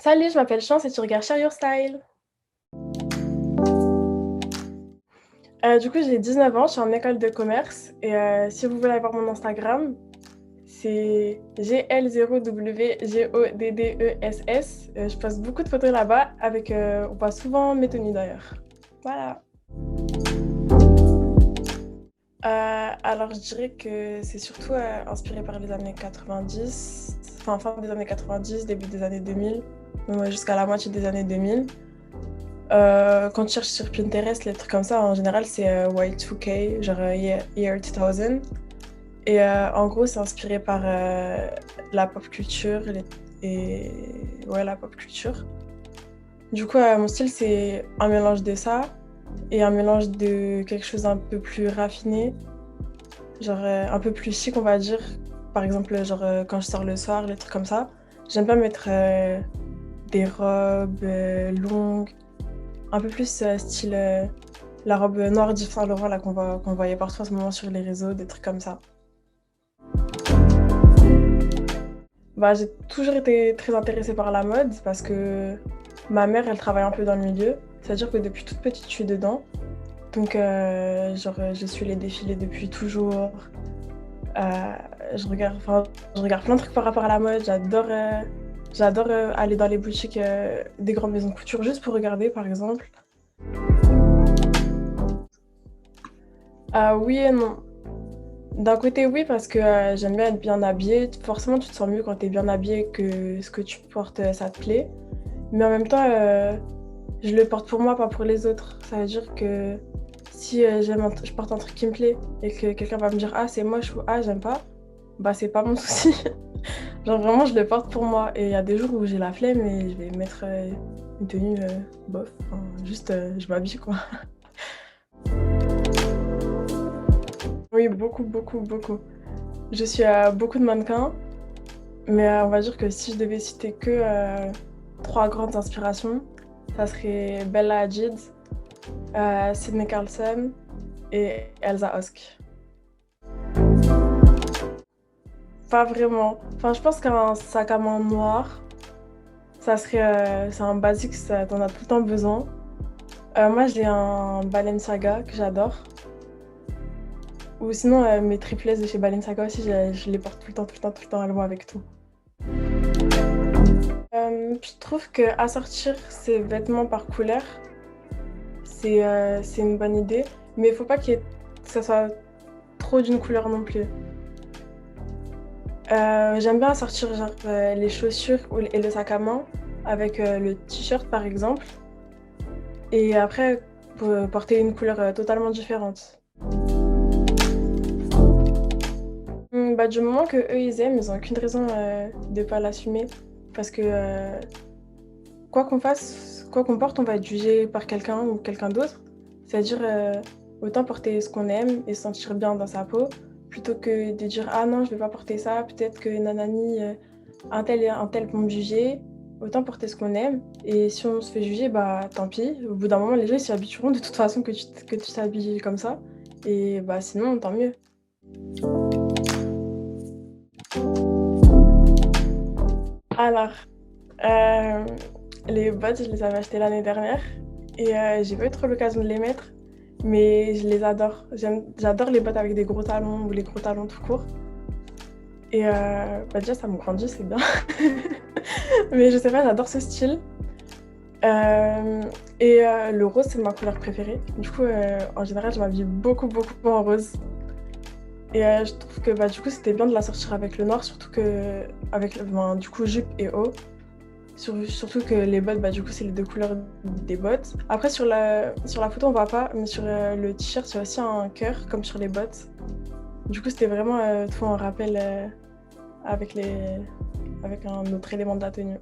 Salut, je m'appelle Chance et tu regardes Share Your Style. Du coup, j'ai 19 ans, je suis en école de commerce et si vous voulez avoir mon Instagram, c'est GL0WGODDESS. Je poste beaucoup de photos là-bas avec, on voit souvent mes tenues d'ailleurs. Voilà. Alors je dirais que c'est surtout inspiré par les années 90, enfin fin des années 90, début des années 2000, ouais, jusqu'à la moitié des annes 2000. Quand tu cherches sur Pinterest, les trucs comme ça, en général, c'est Y2K, genre year 2000. Et en gros, c'est inspiré par la pop culture et ouais, la pop culture. Du coup, mon style, c'est un mélange de ça et un mélange de quelque chose d'un peu plus raffiné, genre un peu plus chic, on va dire. Par exemple, genre quand je sors le soir, les trucs comme ça. J'aime pas mettre des robes longues, un peu plus style la robe noire d'Yves Saint Laurent là qu'on voyait partout en ce moment sur les réseaux, des trucs comme ça. Bah, j'ai toujours été très intéressée par la mode parce que ma mère, elle travaille un peu dans le milieu. C'est-à-dire que depuis toute petite, je suis dedans. Donc, genre, je suis les défilés depuis toujours. Euh, je regarde plein de trucs par rapport à la mode. J'adore aller dans les boutiques des grandes maisons de couture juste pour regarder, par exemple. Oui et non. D'un côté, oui, parce que j'aime bien être bien habillée. Forcément, tu te sens mieux quand tu es bien habillée que ce que tu portes, ça te plaît. Mais en même temps, je le porte pour moi, pas pour les autres. Ça veut dire que si je porte un truc qui me plaît et que quelqu'un va me dire «Ah, c'est moche» ou «Ah, j'aime pas», bah c'est pas mon souci. Genre vraiment, je le porte pour moi. Et il y a des jours où j'ai la flemme et je vais mettre une tenue bof. Enfin, juste, je m'habille, quoi. Oui, beaucoup, beaucoup, beaucoup. Je suis à beaucoup de mannequins. Mais on va dire que si je devais citer que trois grandes inspirations, ça serait Bella Hadid, Sydney Carlson et Elsa Hosk. Pas vraiment. Enfin, je pense qu'un sac à main noir, c'est un basique, t'en as tout le temps besoin. Moi, j'ai un Balenciaga que j'adore. Ou sinon, mes triplets de chez Balenciaga aussi, je les porte tout le temps, tout le temps, tout le temps, elles vont avec tout. Je trouve que assortir ses vêtements par couleur, c'est une bonne idée, mais il faut pas que ça soit trop d'une couleur non plus. J'aime bien sortir genre, les chaussures et le sac à main avec le t-shirt par exemple, et après porter une couleur totalement différente. Bah, du moment que eux ils aiment, ils ont aucune raison de pas l'assumer, parce que quoi qu'on fasse, quoi qu'on porte, on va être jugé par quelqu'un ou quelqu'un d'autre. C'est-à-dire, autant porter ce qu'on aime et se sentir bien dans sa peau, plutôt que de dire ah non, je vais pas porter ça, peut-être que nanani, un tel vont me juger. Autant porter ce qu'on aime. Et si on se fait juger, bah tant pis. Au bout d'un moment, les gens ils s'y habitueront de toute façon que tu t'habilles comme ça. Et bah sinon, tant mieux. Alors, euh, les bottes, je les avais achetées l'année dernière et j'ai pas eu trop l'occasion de les mettre, mais je les adore. J'adore les bottes avec des gros talons ou les gros talons tout court. Et bah déjà, ça me grandit, c'est bien. Mais je sais pas, j'adore ce style. Euh, et le rose, c'est ma couleur préférée. Du coup, en général, je m'habille beaucoup, beaucoup en rose. Et je trouve que bah, du coup, c'était bien de la sortir avec le noir, surtout que avec ben, du coup, jupe et haut. Surtout que les bottes, bah, du coup, c'est les deux couleurs des bottes. Après, sur la photo, on voit pas, mais sur le t-shirt, il y a aussi un cœur, comme sur les bottes. Du coup, c'était vraiment tout un rappel avec avec un autre élément de la tenue.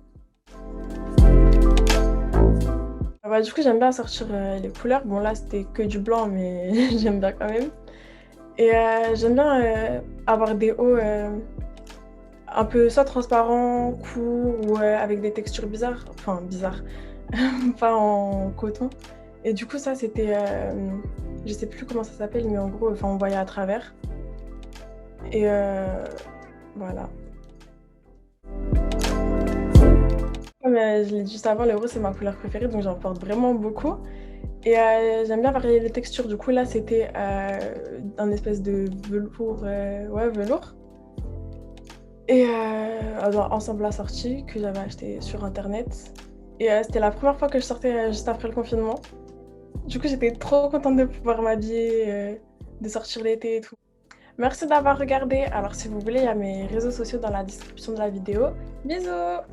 Bah, du coup, j'aime bien sortir les couleurs. Bon, là, c'était que du blanc, mais j'aime bien quand même. Et j'aime bien avoir des hauts un peu soit transparents, courts, ou avec des textures bizarres. Enfin, bizarres. Pas en coton. Et du coup, ça, c'était. Je sais plus comment ça s'appelle, mais en gros, enfin, on voyait à travers. Et voilà. je l'ai dit juste avant, le rose c'est ma couleur préférée, donc j'en porte vraiment beaucoup. Et j'aime bien varier les textures. Du coup, là, c'était un espèce de velours, ouais, velours. Et ensemble assorti que j'avais acheté sur Internet. Et c'était la première fois que je sortais juste après le confinement. Du coup, j'étais trop contente de pouvoir m'habiller, de sortir l'été et tout. Merci d'avoir regardé. Alors, si vous voulez, il y a mes réseaux sociaux dans la description de la vidéo. Bisous!